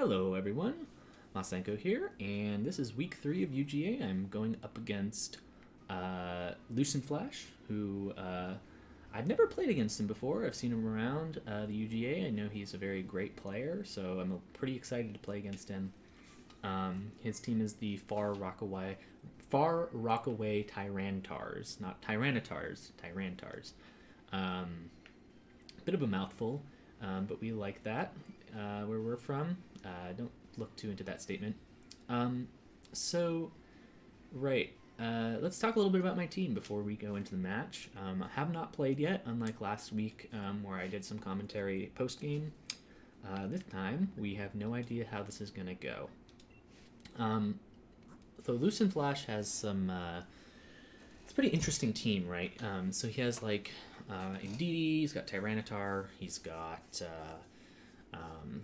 Hello everyone, Masenko here, and this is week 3 of UGA. I'm going up against Lucent Flash, who I've never played against him before. I've seen him around the UGA. I know he's a very great player, so I'm pretty excited to play against him. His team is the Far Rockaway Tyrantars, not Tyrannitars, Tyrantars. Bit of a mouthful, but we like that where we're from. Don't look too into that statement. So, right. Let's talk a little bit about my team before we go into the match. I have not played yet, unlike last week where I did some commentary post-game. This time, we have no idea how this is going to go. So Lucent Flash has some... it's a pretty interesting team, right? So he has, like, Indeedee, he's got Tyranitar, he's got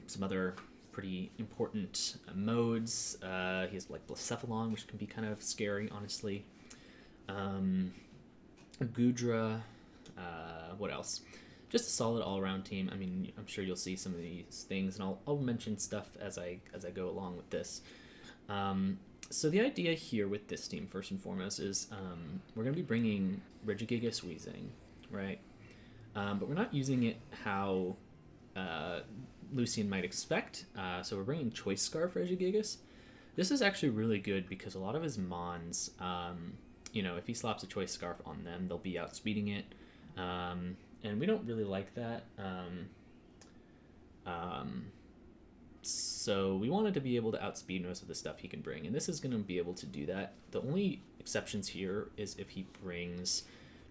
some other pretty important modes. He has like Blacephalon, which can be kind of scary, honestly. Gudra, what else? Just a solid all-around team. I mean, I'm sure you'll see some of these things, and I'll mention stuff as I go along with this. So the idea here with this team, first and foremost, is we're going to be bringing Regigigas Weezing, right? But we're not using it how Lucian might expect. So we're bringing Choice Scarf Regigigas. This is actually really good because a lot of his Mons, if he slaps a Choice Scarf on them, they'll be outspeeding it. And we don't really like that. So we wanted to be able to outspeed most of the stuff he can bring, and this is going to be able to do that. The only exceptions here is if he brings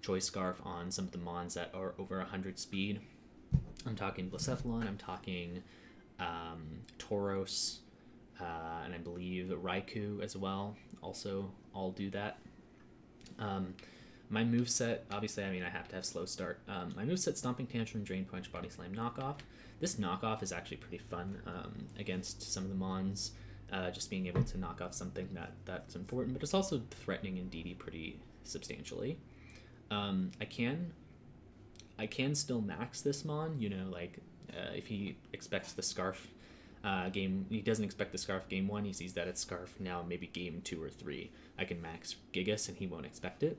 Choice Scarf on some of the Mons that are over 100 speed. I'm talking Blacephalon, I'm talking Tauros, and I believe Raikou as well. Also, all do that. My moveset, obviously, I have to have Slow Start. My moveset, Stomping Tantrum, Drain Punch, Body Slam, Knockoff. This knockoff is actually pretty fun against some of the Mons, just being able to knock off something that's important, but it's also threatening Indeedee pretty substantially. I can still max this Mon, if he expects the Scarf he doesn't expect the Scarf game 1, he sees that it's Scarf now, maybe game 2 or 3. I can max Gigas and he won't expect it.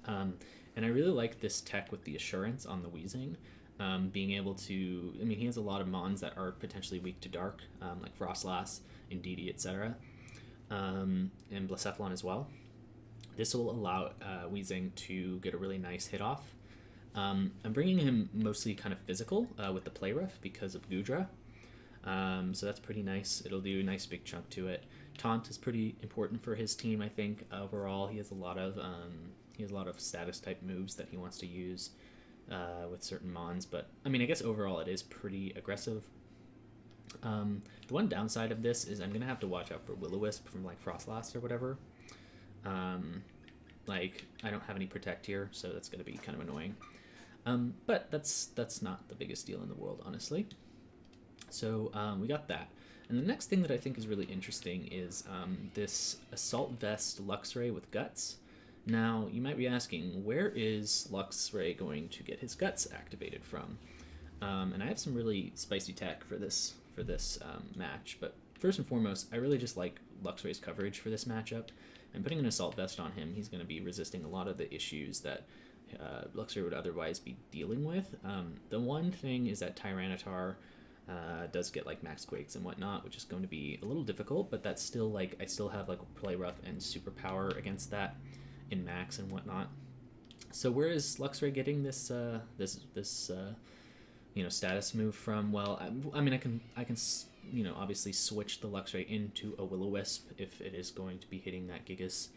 And I really like this tech with the Assurance on the Weezing, being able to, he has a lot of Mons that are potentially weak to Dark, like Frostlass, Indeedee, etc. And Blacephalon as well. This will allow Weezing to get a really nice hit off. I'm bringing him mostly kind of physical with the Play Rough because of Gudra. So that's pretty nice. It'll do a nice big chunk to it. Taunt is pretty important for his team, I think. Overall, he has a lot of status type moves that he wants to use with certain Mons, but I guess overall it is pretty aggressive. The one downside of this is I'm gonna have to watch out for Will-O-Wisp from like Frostlass or whatever. I don't have any Protect here, so that's gonna be kind of annoying. But that's not the biggest deal in the world, honestly. So we got that. And the next thing that I think is really interesting is this Assault Vest Luxray with Guts. Now, you might be asking, where is Luxray going to get his Guts activated from? And I have some really spicy tech for this match, but first and foremost, I really just like Luxray's coverage for this matchup. And putting an Assault Vest on him, he's going to be resisting a lot of the issues that Luxray would otherwise be dealing with. The one thing is that Tyranitar does get like Max Quakes and whatnot, which is going to be a little difficult, but that's still I still have like Play Rough and Superpower against that in Max and whatnot. So where is Luxray getting this status move from? Well, I can obviously switch the Luxray into a Will-O-Wisp if it is going to be hitting that Gigas.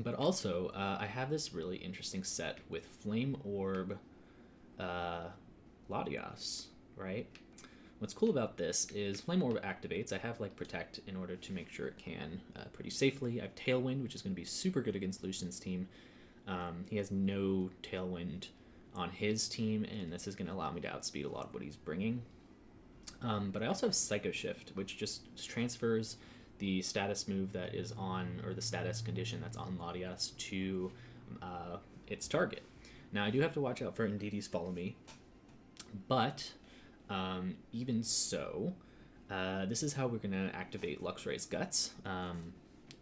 But also, I have this really interesting set with Flame Orb Latias, right? What's cool about this is Flame Orb activates. I have like Protect in order to make sure it can pretty safely. I have Tailwind, which is going to be super good against Lucian's team. He has no Tailwind on his team, and this is going to allow me to outspeed a lot of what he's bringing. But I also have Psycho Shift, which just transfers the status move that is on, or the status condition that's on Latias to its target. Now, I do have to watch out for Indeedee's Follow Me, but Even so, this is how we're going to activate Luxray's Guts.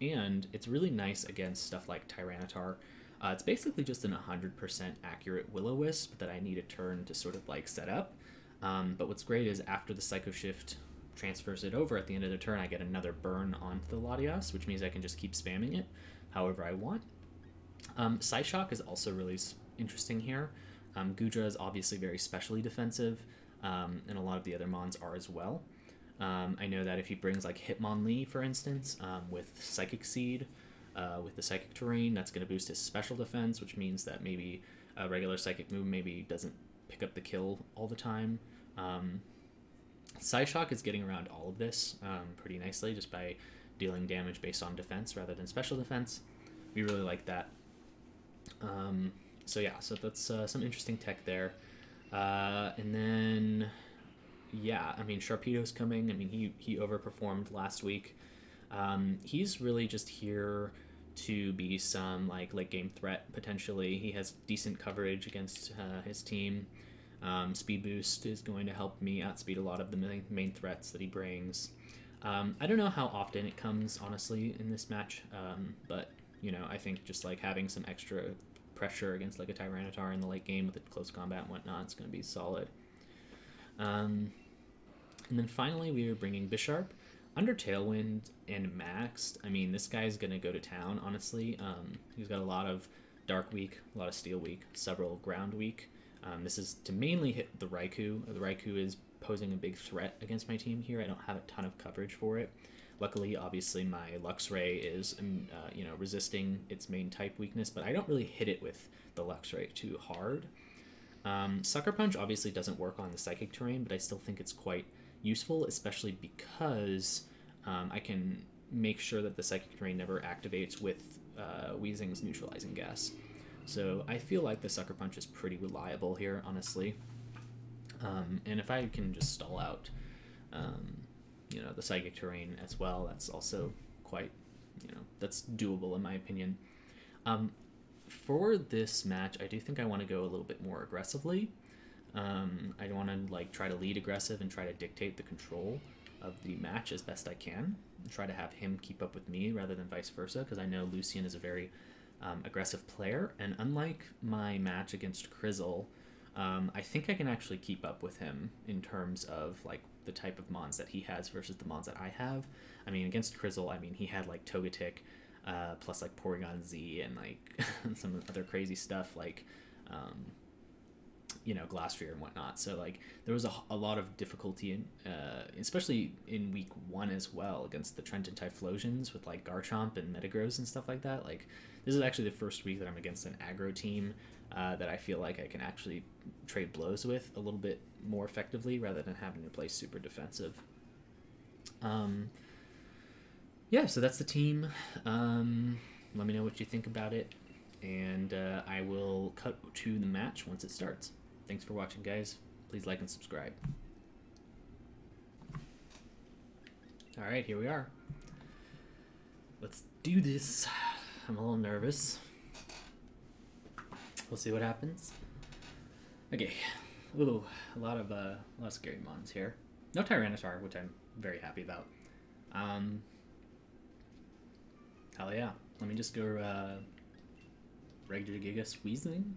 And it's really nice against stuff like Tyranitar. It's basically just an 100% accurate Will-O-Wisp that I need a turn to sort of like set up. But what's great is after the Psycho Shift transfers it over at the end of the turn, I get another burn onto the Latias, which means I can just keep spamming it however I want. Psyshock is also really interesting here. Gudra is obviously very specially defensive, and a lot of the other mons are as well. I know that if he brings like Hitmonlee, for instance, with Psychic Seed, with the Psychic Terrain, that's going to boost his special defense, which means that maybe a regular Psychic move maybe doesn't pick up the kill all the time. Psyshock is getting around all of this pretty nicely just by dealing damage based on defense rather than special defense. We really like that. So that's some interesting tech there. And then, yeah, I mean, Sharpedo's coming. I mean, he overperformed last week. He's really just here to be some like late game threat potentially. He has decent coverage against his team. Speed boost is going to help me outspeed a lot of the main threats that he brings. I don't know how often it comes, honestly, in this match, but you know, I think just like having some extra pressure against like a Tyranitar in the late game with the close combat and whatnot, it's going to be solid. And then finally, we are bringing Bisharp. Under Tailwind and Maxed, I mean, this guy's going to go to town, honestly. He's got a lot of Dark Weak, a lot of Steel Weak, several Ground Weak. This is to mainly hit the Raikou. The Raikou is posing a big threat against my team here. I don't have a ton of coverage for it. Luckily, obviously, my Luxray is, resisting its main type weakness, but I don't really hit it with the Luxray too hard. Sucker Punch obviously doesn't work on the Psychic Terrain, but I still think it's quite useful, especially because I can make sure that the Psychic Terrain never activates with Weezing's Neutralizing Gas. So I feel like the Sucker Punch is pretty reliable here, honestly. And if I can just stall out, the Psychic Terrain as well, that's also quite, that's doable in my opinion. For this match, I do think I want to go a little bit more aggressively. I want to like try to lead aggressive and try to dictate the control of the match as best I can. And try to have him keep up with me rather than vice versa, because I know Lucian is a very aggressive player, and unlike my match against Krizzle, I think I can actually keep up with him in terms of like the type of mons that he has versus the mons that I have. I mean, against Krizzle, I mean, he had like Togetic plus like Porygon Z and like some other crazy stuff like Glastrier and whatnot. So like there was a lot of difficulty in especially in week 1 as well against the Trenton Typhlosions with like Garchomp and Metagross and stuff like that. Like this is actually the first week that I'm against an aggro team that I feel like I can actually trade blows with a little bit more effectively rather than having to play super defensive. So that's the team. Let me know what you think about it, and I will cut to the match once it starts. Thanks for watching, guys. Please like and subscribe. Alright, here we are. Let's do this. I'm a little nervous. We'll see what happens. Okay. Ooh, a lot of scary mons here. No Tyranitar, which I'm very happy about. Hell yeah. Let me just go Regigigas Weezing.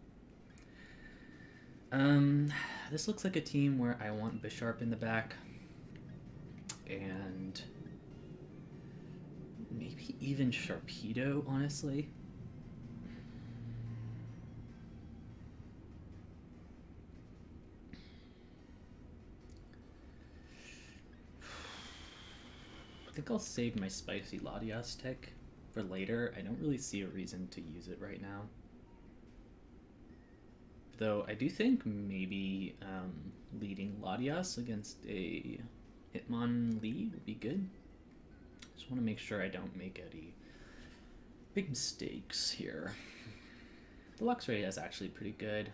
This looks like a team where I want Bisharp in the back. And maybe even Sharpedo, honestly. I think I'll save my spicy Latias tech for later. I don't really see a reason to use it right now. Though I do think maybe leading Latias against a Hitmonlee would be good. Just want to make sure I don't make any big mistakes here. The Luxray is actually pretty good.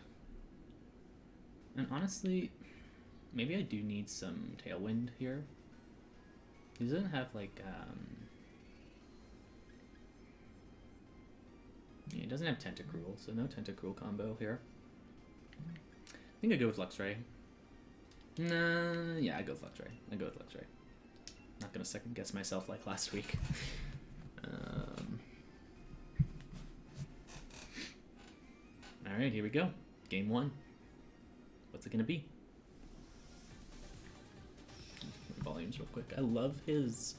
And honestly, maybe I do need some Tailwind here. He doesn't have like he doesn't have Tentacruel, so no Tentacruel combo here. I think I go with Luxray. Nah, yeah, I go with Luxray. Not gonna second guess myself like last week. Alright, here we go. Game 1. What's it gonna be? Volumes real quick. I love his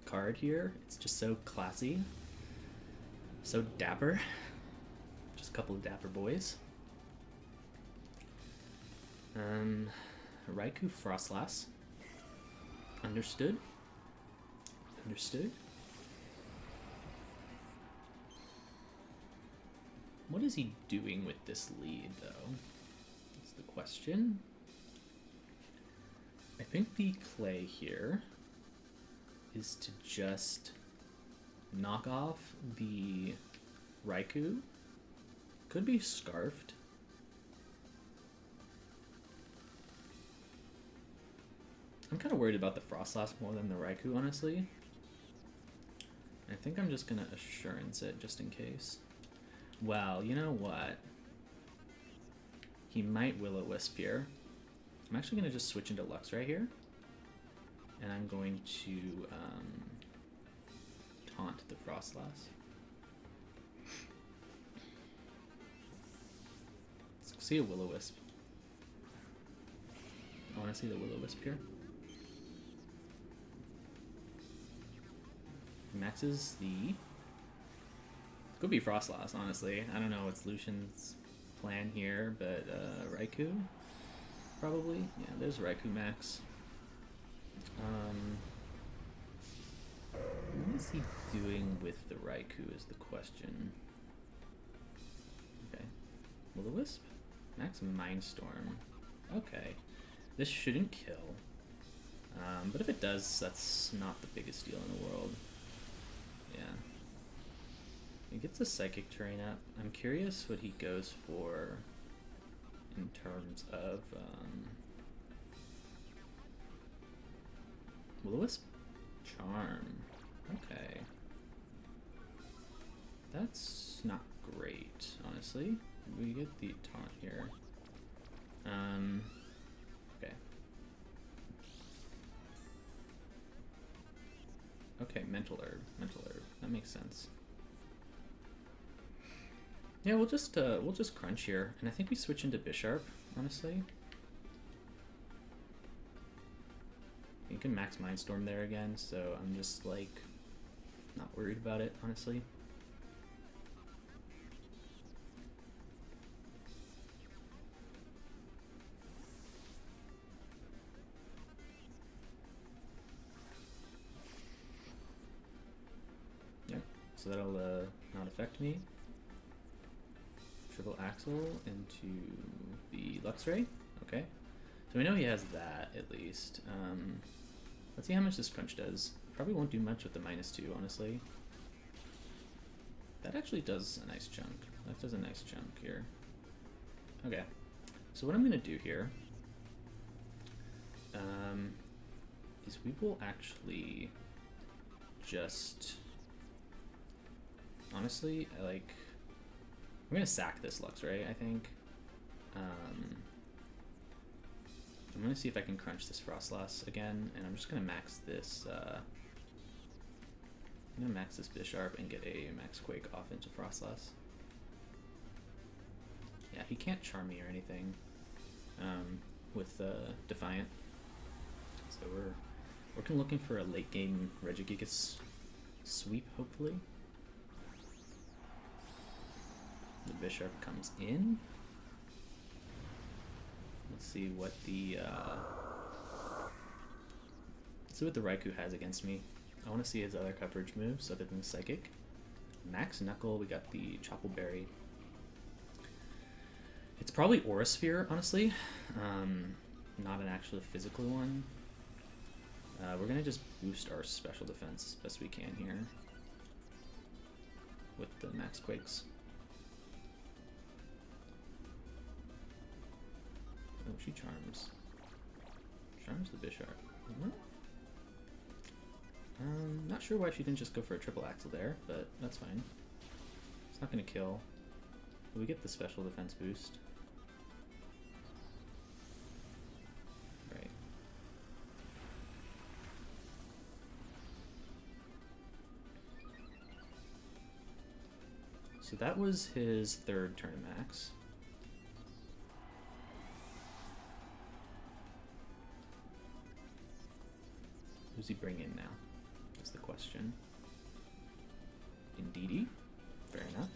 card here. It's just so classy. So dapper. Just a couple of dapper boys. Raikou Frostlass. Understood. What is he doing with this lead, though? That's the question. I think the play here is to just knock off the Raikou. Could be Scarfed. I'm kind of worried about the Frostlass more than the Raikou, honestly. I think I'm just going to Assurance it just in case. Well, you know what? He might Will-O-Wisp here. I'm actually going to just switch into Lux right here. And I'm going to taunt the Frostlass. Let's see a Will-O-Wisp. I want to see the Will-O-Wisp here. Maxes the... Could be Frostlass, honestly. I don't know what's Lucian's plan here, but Raikou? Probably. Yeah, there's Raikou max. What is he doing with the Raikou is the question. Okay. Will-O-Wisp? Max Mindstorm. Okay. This shouldn't kill. But if it does, that's not the biggest deal in the world. Yeah. He gets a Psychic Terrain up. I'm curious what he goes for in terms of Will-O-Wisp? Charm. Okay. That's not great, honestly. We get the taunt here. Okay. Okay, Mental Herb. That makes sense. Yeah, we'll just crunch here, and I think we switch into Bisharp, honestly. You can max Mindstorm there again, so I'm just like not worried about it, honestly. Yep, so that'll not affect me. Triple Axle into the Luxray. Okay. So we know he has that, at least. Let's see how much this crunch does. Probably won't do much with the -2, honestly. That actually does a nice chunk. That does a nice chunk here. Okay. So what I'm going to do here is we will actually just... Honestly, I'm going to sack this Luxray, I think. I'm going to see if I can crunch this Frostlass again, and I'm just going to max this, I'm going to max this Bisharp and get a Max Quake off into Frostlass. Yeah, he can't charm me or anything with Defiant. So we're looking for a late game Regigigas sweep, hopefully. The Bisharp comes in. Let's see what the Raikou has against me. I want to see his other coverage moves other than Psychic. Max Knuckle, we got the Chople Berry. It's probably Aura Sphere, honestly. Not an actual physical one. We're gonna just boost our special defense as best we can here with the Max Quakes. Oh, she charms. Charms the Bisharp. Not sure why she didn't just go for a triple axle there, but that's fine. It's not gonna kill. We get the special defense boost. So that was his third turn max. Who's he bring in now? That's the question. Indeedy. Fair enough.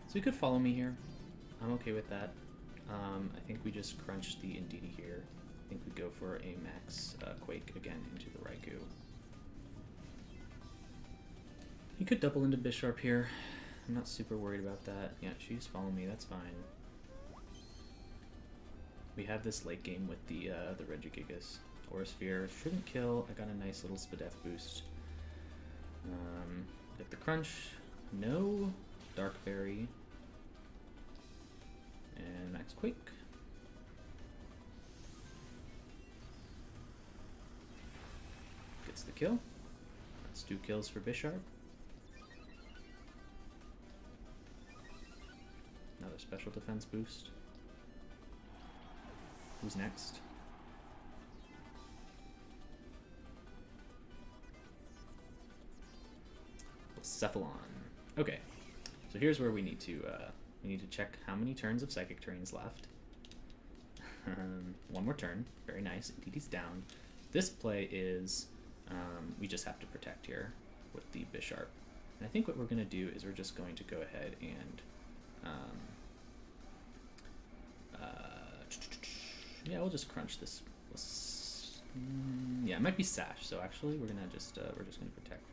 So you could follow me here. I'm okay with that. I think we just crunch the Indeedy here. I think we go for a max Quake again into the Raikou. He could double into Bisharp here. I'm not super worried about that. Yeah, she's following me. That's fine. We have this late game with the Regigigas. Aurasphere shouldn't kill. I got a nice little Spadef boost. Get the crunch. No Dark Berry. And max Quake. Gets the kill. That's 2 kills for Bisharp. Another special defense boost. Who's next? Cephalon. Okay, so here's where we need to check how many turns of Psychic Terrain's left. One more turn. Very nice. Indeedy's down. This play is we just have to protect here with the Bisharp. And I think what we're going to do is we're just going to go ahead and yeah, we'll just crunch this. Yeah, it might be Sash. So actually, we're gonna just we're just gonna protect.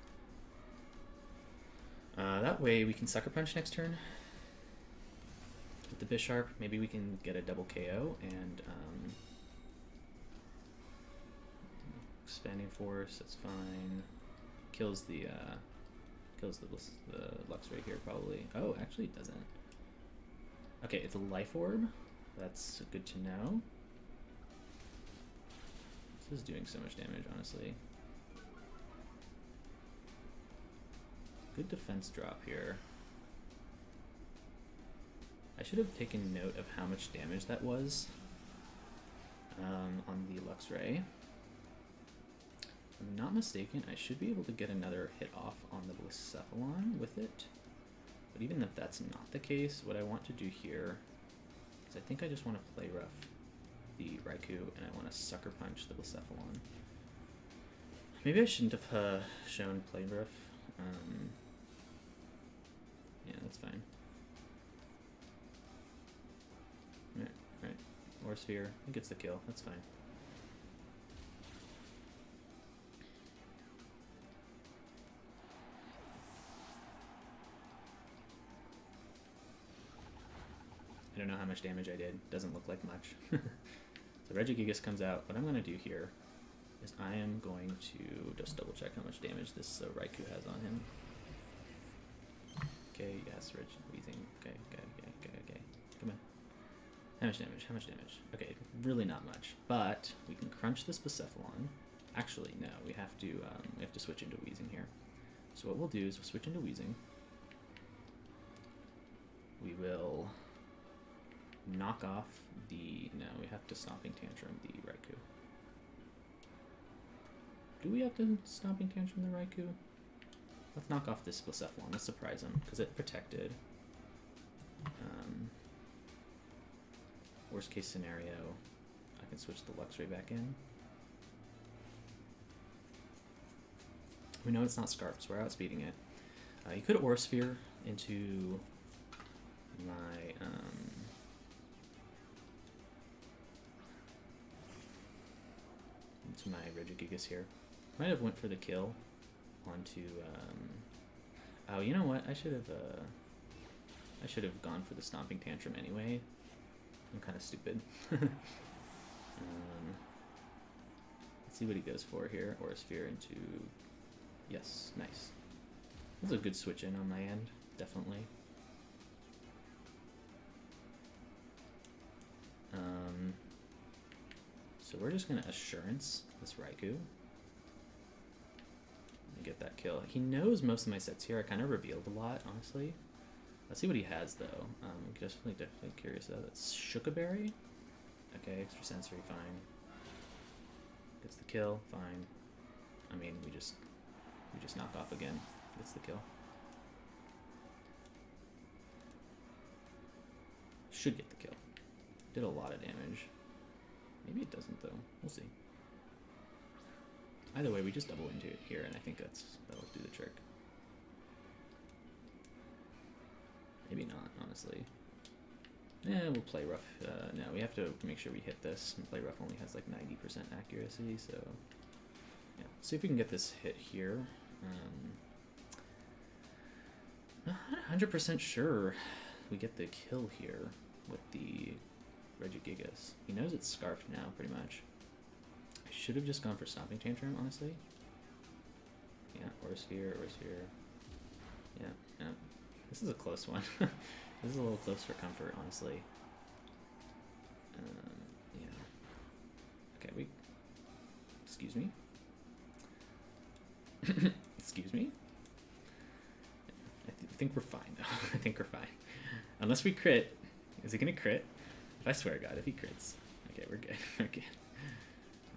That way we can Sucker Punch next turn with the Bisharp. Maybe we can get a double KO and Expanding Force. That's fine. Kills the Luxray here probably. Oh, actually it doesn't. Okay, it's a Life Orb. That's good to know. This is doing so much damage, honestly. Good defense drop here. I should have taken note of how much damage that was on the Luxray. If I'm not mistaken, I should be able to get another hit off on the Blacephalon with it. But even if that's not the case, what I want to do here is I think I just want to play rough the Raikou, and I want to Sucker Punch the Blacephalon. Maybe I shouldn't have shown play rough. Yeah, that's fine. Right. Or Sphere. I think it's the kill. That's fine. I don't know how much damage I did. Doesn't look like much. So Regigigas comes out. What I'm going to do here is I am going to just double check how much damage this Raikou has on him. Okay, yes, Weezing. Okay. Come on. How much damage? Okay, really not much. But we can crunch this Blacephalon. Actually, no, we have to switch into Weezing here. So what we'll do is we'll switch into Weezing. We will knock off the... No, we have to Stomping Tantrum the Raikou. Do we have to Stomping Tantrum the Raikou? Let's knock off this Blacephalon. Let's surprise him, because it protected. Worst case scenario, I can switch the Luxray back in. We know it's not Scarf, so we're outspeeding it. You could Aurasphere into my... into my Regigigas here. Might have went for the kill onto... oh, you know what? I should have gone for the Stomping Tantrum anyway. I'm kind of stupid. Let's see what he goes for here. Aurasphere into... Yes, nice. This is a good switch in on my end, definitely. So we're just going to Assurance this Raikou. And get that kill. He knows most of my sets here. I kind of revealed a lot, honestly. Let's see what he has, though. I'm definitely curious about that. Shukaberry. Okay, extra sensory, fine. Gets the kill, fine. I mean, we just knock off again. Gets the kill. Should get the kill. Did a lot of damage. Maybe it doesn't though. We'll see. Either way, we just double into it here, and I think that'll do the trick. Maybe not, honestly. We'll play rough. No, we have to make sure we hit this. And play rough only has like 90% accuracy, so yeah. See if we can get this hit here. Not 100% sure we get the kill here with the Regigigas. He knows it's scarfed now, pretty much. I should have just gone for Stomping Tantrum, honestly. Yeah, or Sphere. Yeah. This is a close one. This is a little close for comfort, honestly. Yeah. Okay, excuse me. Excuse me. I think we're fine, though. I think we're fine. Unless we crit. Is he gonna crit? I swear to God, if he crits. Okay, we're good. We're good.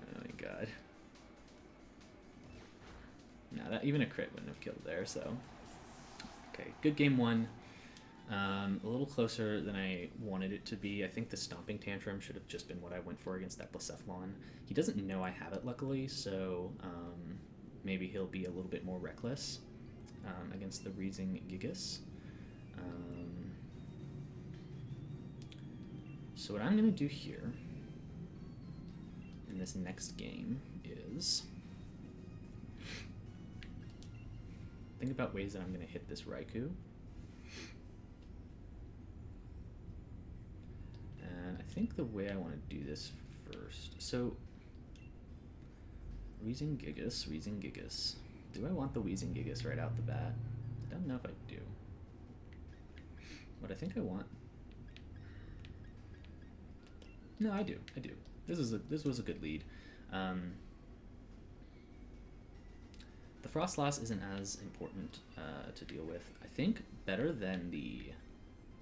Oh my God. No, that even a crit wouldn't have killed there, so. Okay, good game one. A little closer than I wanted it to be. I think the Stomping Tantrum should have just been what I went for against that Blacephalon. He doesn't know I have it, luckily, so maybe he'll be a little bit more reckless against the Reasing Gigas. So what I'm going to do here in this next game is think about ways that I'm going to hit this Raikou. And I think the way I want to do this first. So, Wheezing Gigas. Do I want the Wheezing Gigas right out the bat? I don't know if I do. What I think I want. No, I do. This was a good lead. The Frostlass isn't as important to deal with. I think better than the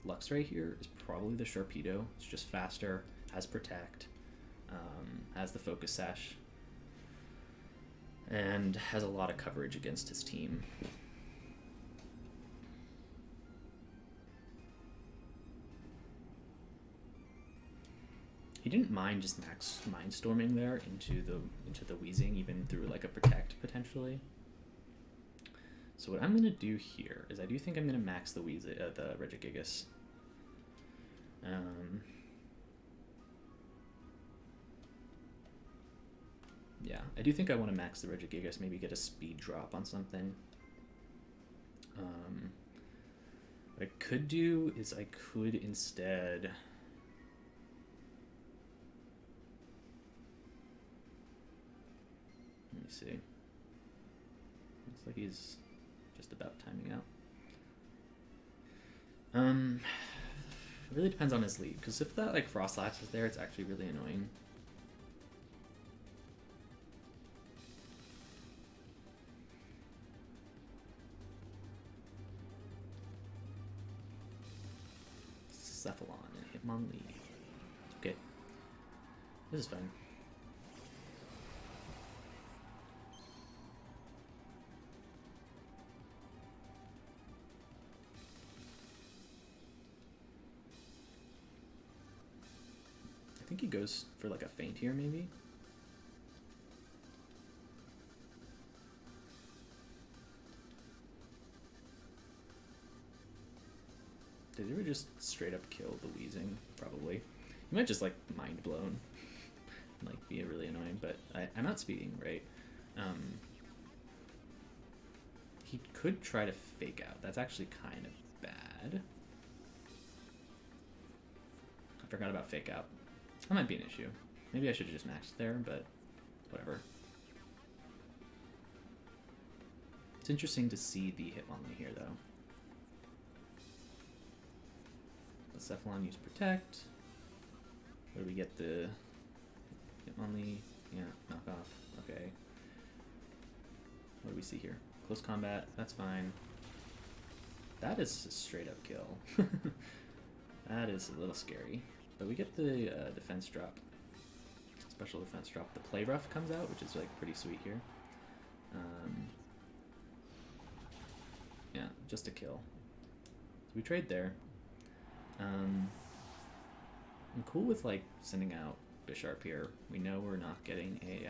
Luxray here is probably the Sharpedo. It's just faster, has Protect, has the Focus Sash, and has a lot of coverage against his team. He didn't mind just max Mindstorming there into the Weezing, even through like a Protect potentially. So what I'm gonna do here is I do think I'm gonna max the the Regigigas. Yeah, I do think I want to max the Regigigas, maybe get a speed drop on something. What I could do is I could instead. Let me see. Looks like he's just about timing out. It really depends on his lead, because if that like Frostlass is there, it's actually really annoying. Cephalon and Hitmonlee. Okay. This is fine. I think he goes for like a feint here, maybe. Did he ever just straight up kill the Weezing? Probably. He might just like mind blown, like be really annoying. But I'm outspeeding, right? He could try to fake out. That's actually kind of bad. I forgot about fake out. That might be an issue. Maybe I should have just maxed there, but whatever. It's interesting to see the Hitmonlee here, though. The Cephalon use Protect. Where do we get the Hitmonlee? Yeah, knock off. Okay. What do we see here? Close combat. That's fine. That is a straight up kill. That is a little scary. But we get the defense drop. Special defense drop. The Play Rough comes out, which is like pretty sweet here. Yeah, just a kill. So we trade there. I'm cool with like sending out Bisharp here. We know we're not getting a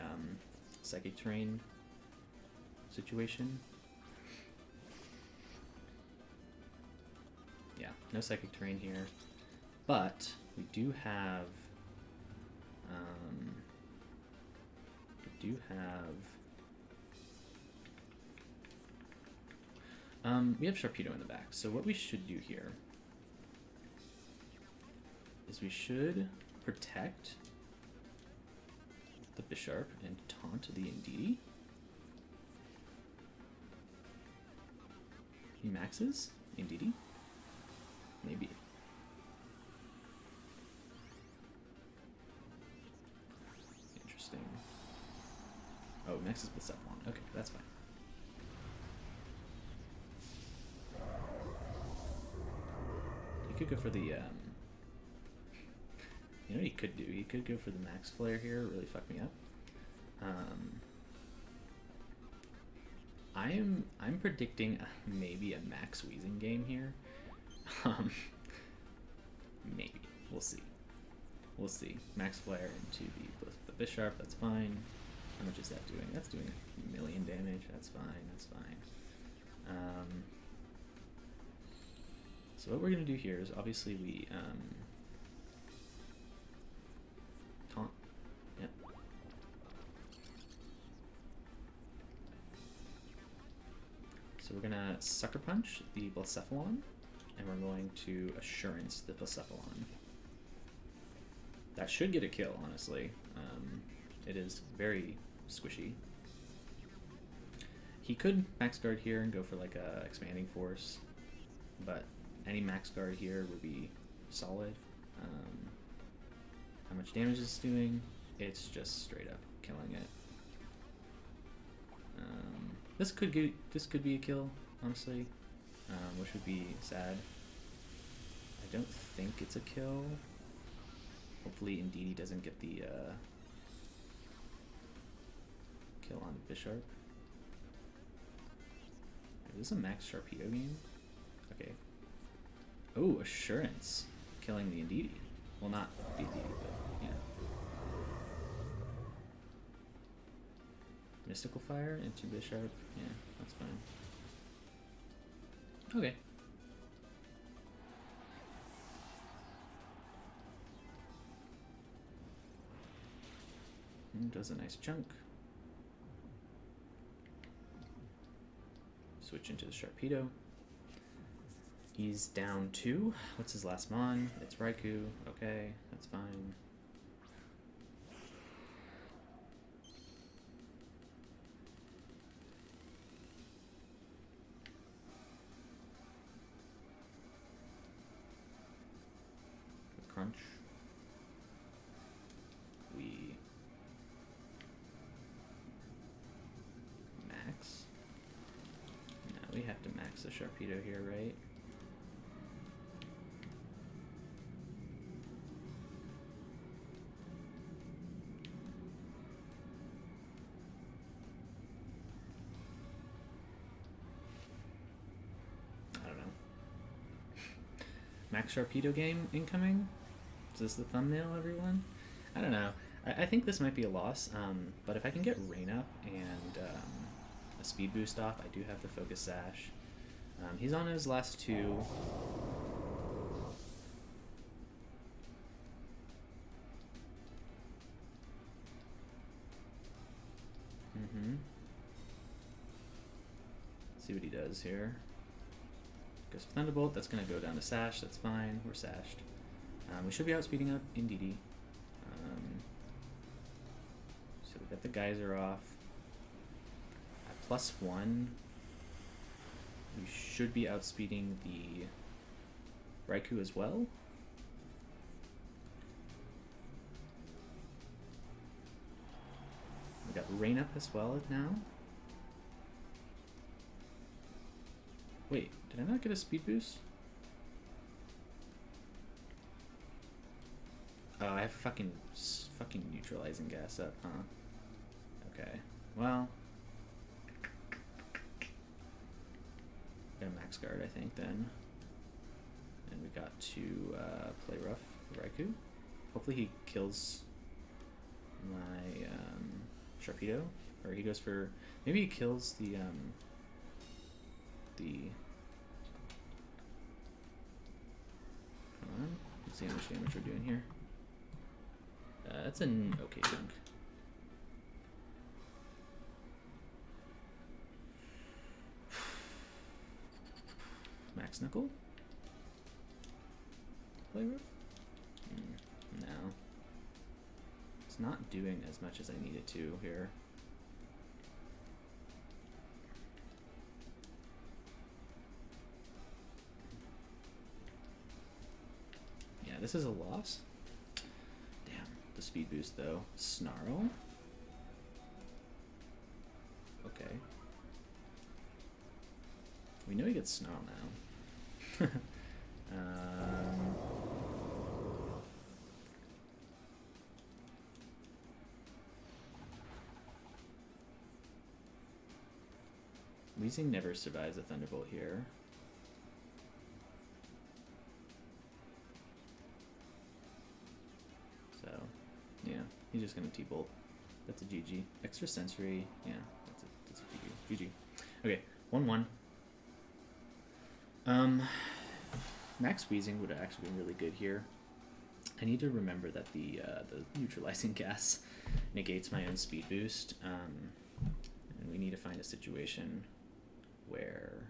Psychic Terrain situation. Yeah, no Psychic Terrain here. But we do have we have Sharpedo in the back. So what we should do here is we should protect the Bisharp and taunt the Indeedee. He maxes Indeedee? Maybe. Interesting. Oh, maxes with Cephalon. Okay, that's fine. He could go for the, you know what he could do? He could go for the Max Flare here, really fuck me up. I'm predicting maybe a Max Weezing game here. Maybe. We'll see. We'll see. Max Flare into the Bisharp, that's fine. How much is that doing? That's doing a million damage. That's fine. That's fine. So what we're gonna do here is obviously we taunt. Yep. So we're gonna Sucker Punch the Blacephalon, and we're going to Assurance the Blacephalon. That should get a kill, honestly. It is very squishy. He could Max Guard here and go for like a Expanding Force, but any Max Guard here would be solid. How much damage is it doing? It's just straight up killing it. This could be a kill, honestly, which would be sad. I don't think it's a kill. Hopefully Indeedee doesn't get the kill on Bisharp. Is this a Max Sharpedo game? Okay. Oh, Assurance. Killing the Indeedee. Well, not the Indeedee, but yeah. Mystical Fire into Bisharp. Yeah, that's fine. Okay. Does a nice chunk. Switch into the Sharpedo. He's down 2. What's his last mon? It's Raikou. Okay, that's fine. Crunch. We max. No, we have to max the Sharpedo here, right? I don't know. Max Sharpedo game incoming? Is this the thumbnail, everyone? I don't know. I think this might be a loss, but if I can get Rain Up and a speed boost off, I do have the Focus Sash. He's on his last 2. See what he does here. Goes for Thunderbolt, that's going to go down to Sash, that's fine, we're sashed. We should be outspeeding up Indeedee. So we got the Geyser off. At +1, we should be outspeeding the Raikou as well. We got Rain Up as well now. Wait, did I not get a speed boost? Oh, I have fucking neutralizing gas up, huh? Okay. Well, Gonna max guard, I think, then. And we got to play rough Raikou. Hopefully he kills my Sharpedo, or he goes for, maybe he kills the hold on, let's see how much damage we're doing here. That's an okay chunk. Max Knuckle? Play rough? No. It's not doing as much as I need it to here. Yeah, this is a loss. Damn, the speed boost though. Snarl? Okay. We know he gets Snarl now. Weezing never survives a Thunderbolt here. So, yeah, he's just gonna T-Bolt. That's a GG. Extra Sensory, yeah, that's a GG. GG. Okay, 1-1. Max Weezing would have actually been really good here. I need to remember that the neutralizing gas negates my own speed boost, and we need to find a situation where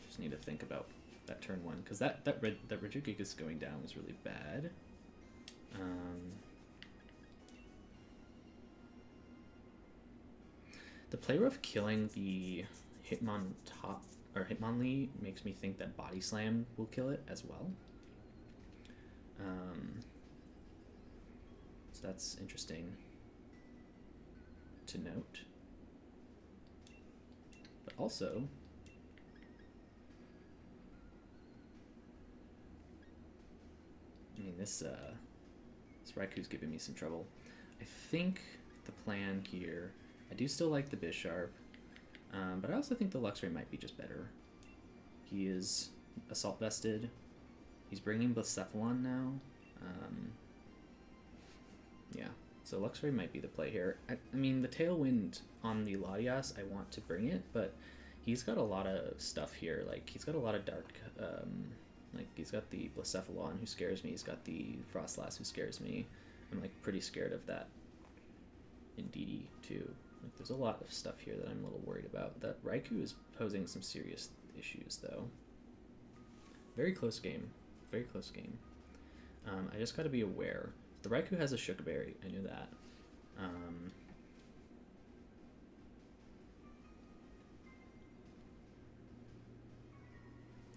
just need to think about that turn one, because that Regigigas going down was really bad. The play rough killing the Hitmonlee makes me think that Body Slam will kill it as well. So that's interesting to note. But also, I mean, this Raikou's giving me some trouble. I think the plan here, I do still like the Bisharp, but I also think the Luxray might be just better. He is Assault Vested. He's bringing Blacephalon now. Yeah, so Luxray might be the play here. I mean, the Tailwind on the Latias, I want to bring it, but he's got a lot of stuff here. Like, he's got a lot of dark, like, he's got the Blacephalon, who scares me. He's got the Frostlass, who scares me. I'm, like, pretty scared of that Indeedee, too. Like, there's a lot of stuff here that I'm a little worried about. That Raikou is posing some serious issues, though. Very close game. Very close game. I just got to be aware. The Raikou has a Sugar Berry. I knew that.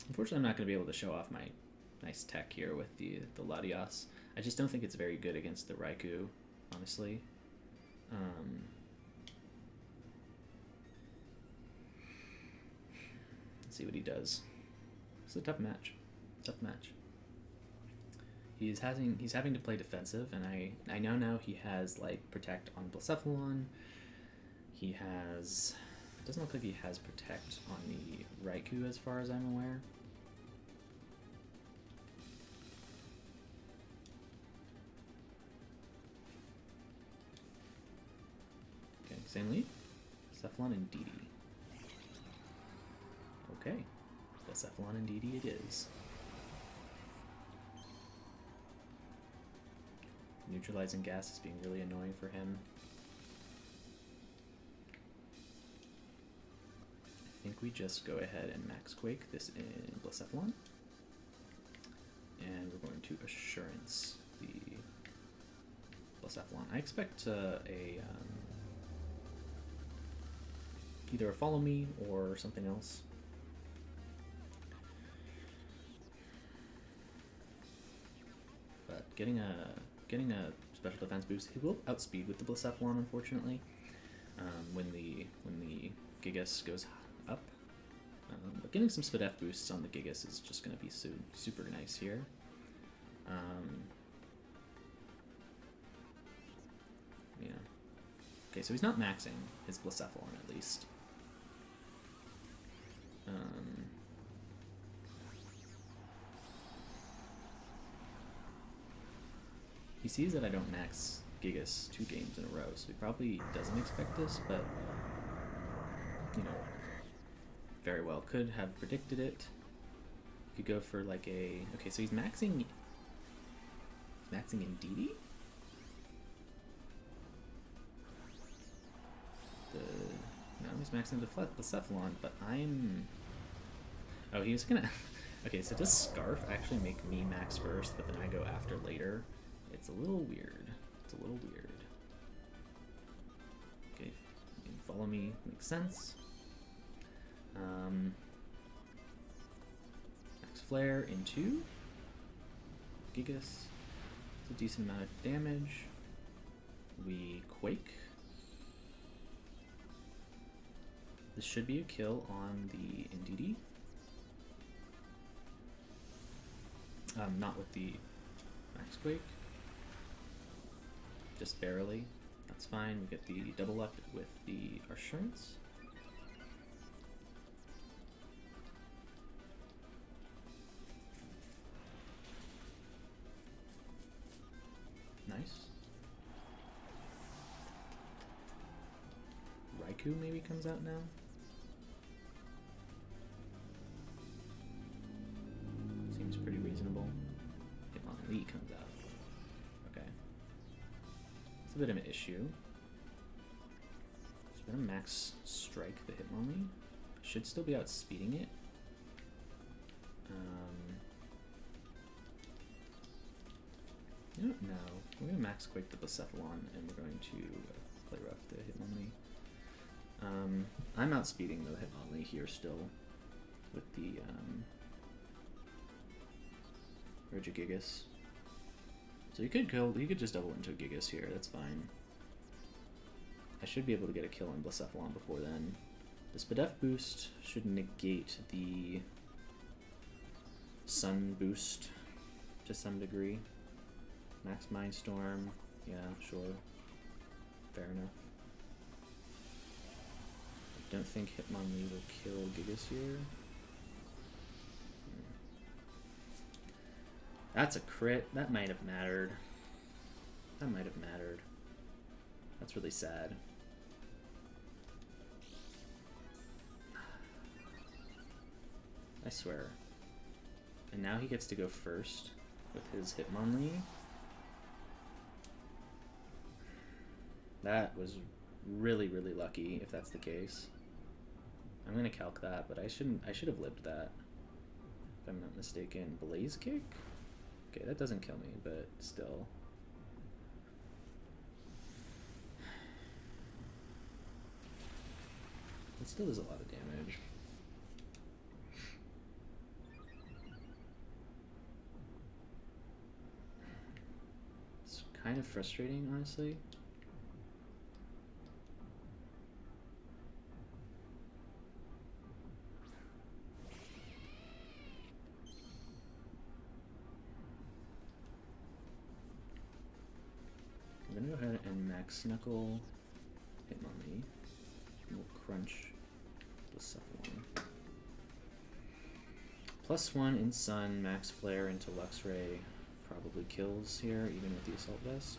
Unfortunately, I'm not going to be able to show off my nice tech here with the Latias. I just don't think it's very good against the Raikou, honestly. Let's see what he does. It's a tough match. Tough match. He's having to play defensive, and I know now he has like Protect on Blacephalon. He has, it doesn't look like he has Protect on the Raikou as far as I'm aware. Okay, same lead. Blacephalon and Indeedee. Okay, Blacephalon and Indeedee it is. Neutralizing gas is being really annoying for him. I think we just go ahead and Max Quake this in Blacephalon. And we're going to Assurance the Blacephalon. I expect either a Follow Me or something else. But getting a special defense boost, he will outspeed with the Blacephalon, unfortunately, when the Gigas goes up. But getting some Spadef boosts on the Gigas is just going to be super nice here. Okay, so he's not maxing his Blacephalon at least. He sees that I don't max Gigas 2 games in a row, so he probably doesn't expect this, but, you know, very well could have predicted it. Could go for like a... Okay, so he's maxing in DD? No, he's maxing the Cephalon, but I'm... Oh, he was gonna... Okay, so does Scarf actually make me max first, but then I go after later? It's a little weird. It's a little weird. Okay, you can follow me. Makes sense. Max Flare into Gigas. It's a decent amount of damage. We Quake. This should be a kill on the NDD. Not with the Max Quake. Just barely. That's fine. We get the double up with the Assurance. Nice. Raikou maybe comes out now. Seems pretty reasonable. Hitmonlee comes out. Okay. It's a bit of an issue. So we're gonna max strike the Hitmonlee. Should still be outspeeding it. No, we're gonna max quake the Blacephalon and we're going to play rough the Hitmonlee. I'm outspeeding the Hitmonlee here still with the Regigigas. So you could just double into a Gigas here, that's fine. I should be able to get a kill on Blacephalon before then. The Spadef boost should negate the Sun boost to some degree. Max Mindstorm, yeah, sure. Fair enough. I don't think Hitmonlee will kill Gigas here. That's a crit. That might have mattered. That might have mattered. That's really sad. I swear. And now he gets to go first with his Hitmonlee. That was really, really lucky if that's the case. I'm gonna calc that, but I should have lived that. If I'm not mistaken. Blaze Kick? Okay, that doesn't kill me, but still. It still does a lot of damage. It's kind of frustrating, honestly. I'm gonna go ahead and max Knuckle Hitmonlee. We'll crunch the Cephalon. +1 in Sun, max Flare into Luxray. Probably kills here, even with the Assault Vest.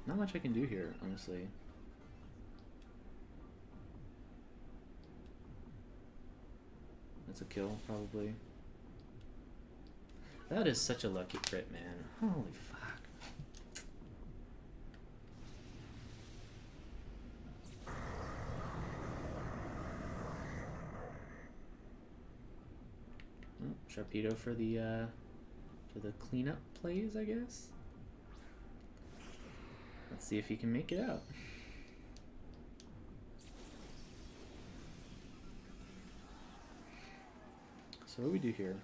Not much I can do here, honestly. That's a kill, probably. That is such a lucky crit, man. Holy fuck. Oh, Sharpedo for the cleanup plays, I guess. Let's see if he can make it out. So what do we do here?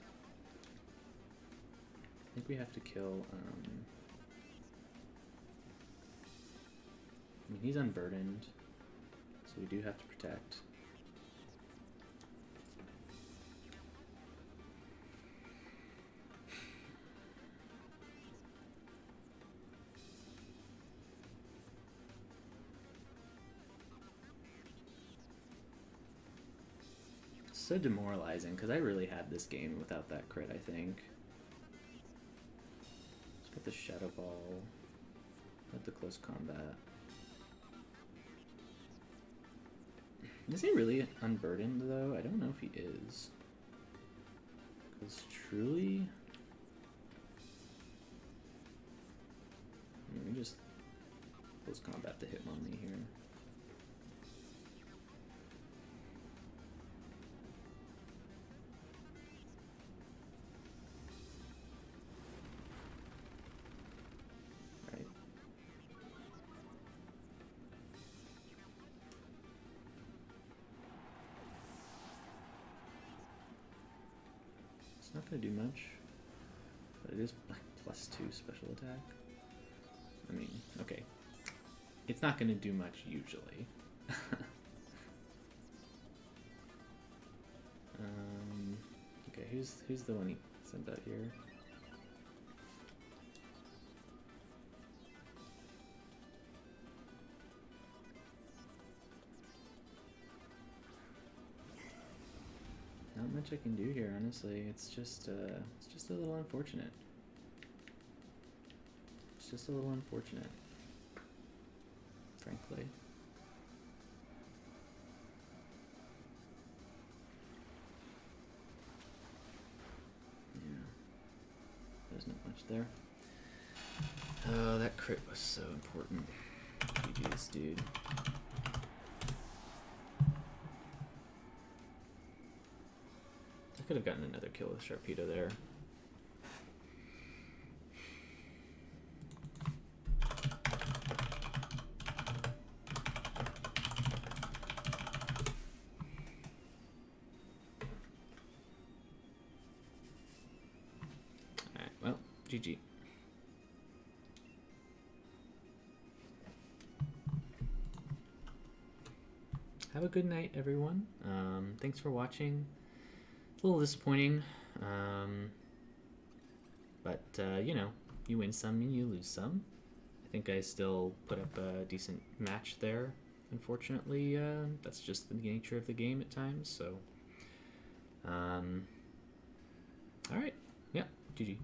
I think we have to kill, I mean, he's unburdened, so we do have to protect. So demoralizing, because I really had this game without that crit, I think. Let's get the Shadow Ball. Let the close combat. Is he really unburdened, though? I don't know if he is. Because truly... Let me just close combat the Hitmonlee here. Right. It's not going to do much, but it is like +2 special attack. I mean, okay. It's not going to do much usually. Okay, who's the one he sent out here? Not much I can do here, honestly. It's just a little unfortunate. It's just a little unfortunate, frankly. Yeah, there's not much there. Oh, that crit was so important. GG's, dude. I could have gotten another kill with Sharpedo there. Alright, well, GG. Have a good night, everyone. Thanks for watching. A little disappointing, but you know, you win some and you lose some. I think I still put up a decent match there. Unfortunately, that's just the nature of the game at times. So, all right, yeah, GG.